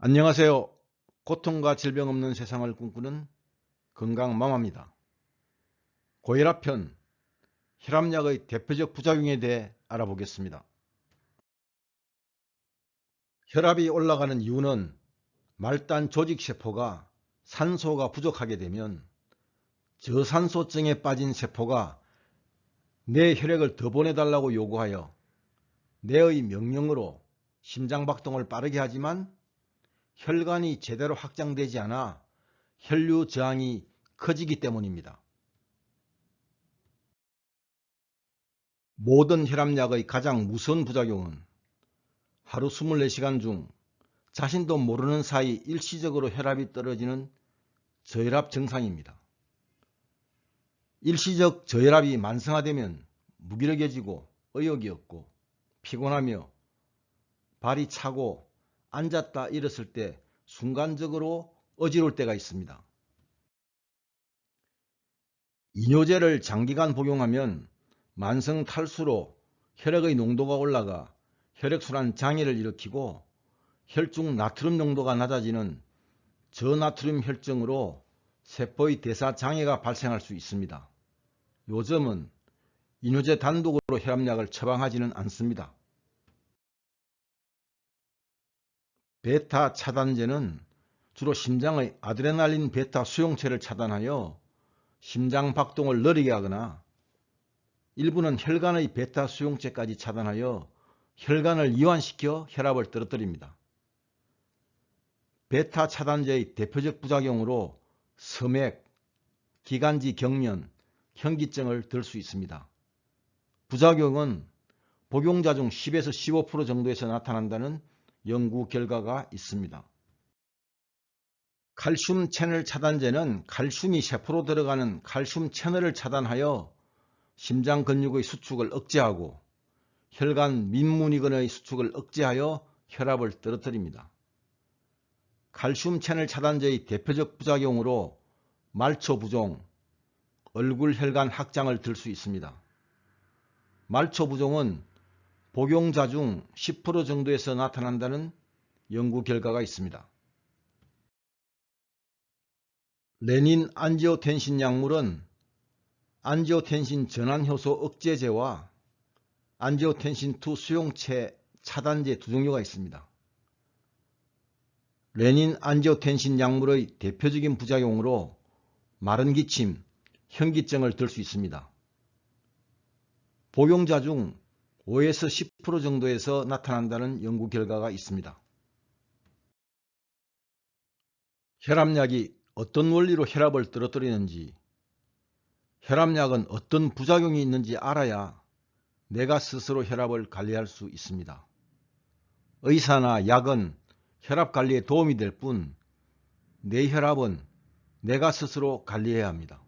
안녕하세요. 고통과 질병 없는 세상을 꿈꾸는 건강마마입니다. 고혈압편, 혈압약의 대표적 부작용에 대해 알아보겠습니다. 혈압이 올라가는 이유는 말단 조직세포가 산소가 부족하게 되면 저산소증에 빠진 세포가 내 혈액을 더 보내달라고 요구하여 뇌의 명령으로 심장박동을 빠르게 하지만 혈관이 제대로 확장되지 않아 혈류 저항이 커지기 때문입니다. 모든 혈압약의 가장 무서운 부작용은 하루 24시간 중 자신도 모르는 사이 일시적으로 혈압이 떨어지는 저혈압 증상입니다. 일시적 저혈압이 만성화되면 무기력해지고 의욕이 없고 피곤하며 발이 차고 앉았다 일었을 때 순간적으로 어지러울 때가 있습니다. 이뇨제를 장기간 복용하면 만성 탈수로 혈액의 농도가 올라가 혈액순환 장애를 일으키고 혈중 나트륨 농도가 낮아지는 저나트륨 혈증으로 세포의 대사 장애가 발생할 수 있습니다. 요즘은 이뇨제 단독으로 혈압약을 처방하지는 않습니다. 베타 차단제는 주로 심장의 아드레날린 베타 수용체를 차단하여 심장 박동을 느리게 하거나 일부는 혈관의 베타 수용체까지 차단하여 혈관을 이완시켜 혈압을 떨어뜨립니다. 베타 차단제의 대표적 부작용으로 서맥, 기관지 경련, 현기증을 들 수 있습니다. 부작용은 복용자 중 10에서 15% 정도에서 나타난다는 연구 결과가 있습니다. 칼슘 채널 차단제는 칼슘이 세포로 들어가는 칼슘 채널을 차단하여 심장 근육의 수축을 억제하고 혈관 민문이근의 수축을 억제하여 혈압을 떨어뜨립니다. 칼슘 채널 차단제의 대표적 부작용으로 말초 부종, 얼굴 혈관 확장을 들 수 있습니다. 말초 부종은 복용자 중 10% 정도에서 나타난다는 연구 결과가 있습니다. 레닌 안지오텐신 약물은 안지오텐신 전환효소 억제제와 안지오텐신2 수용체 차단제 두 종류가 있습니다. 레닌 안지오텐신 약물의 대표적인 부작용으로 마른 기침, 현기증을 들 수 있습니다. 복용자 중 5에서 10% 정도에서 나타난다는 연구 결과가 있습니다. 혈압약이 어떤 원리로 혈압을 떨어뜨리는지, 혈압약은 어떤 부작용이 있는지 알아야 내가 스스로 혈압을 관리할 수 있습니다. 의사나 약은 혈압 관리에 도움이 될 뿐 내 혈압은 내가 스스로 관리해야 합니다.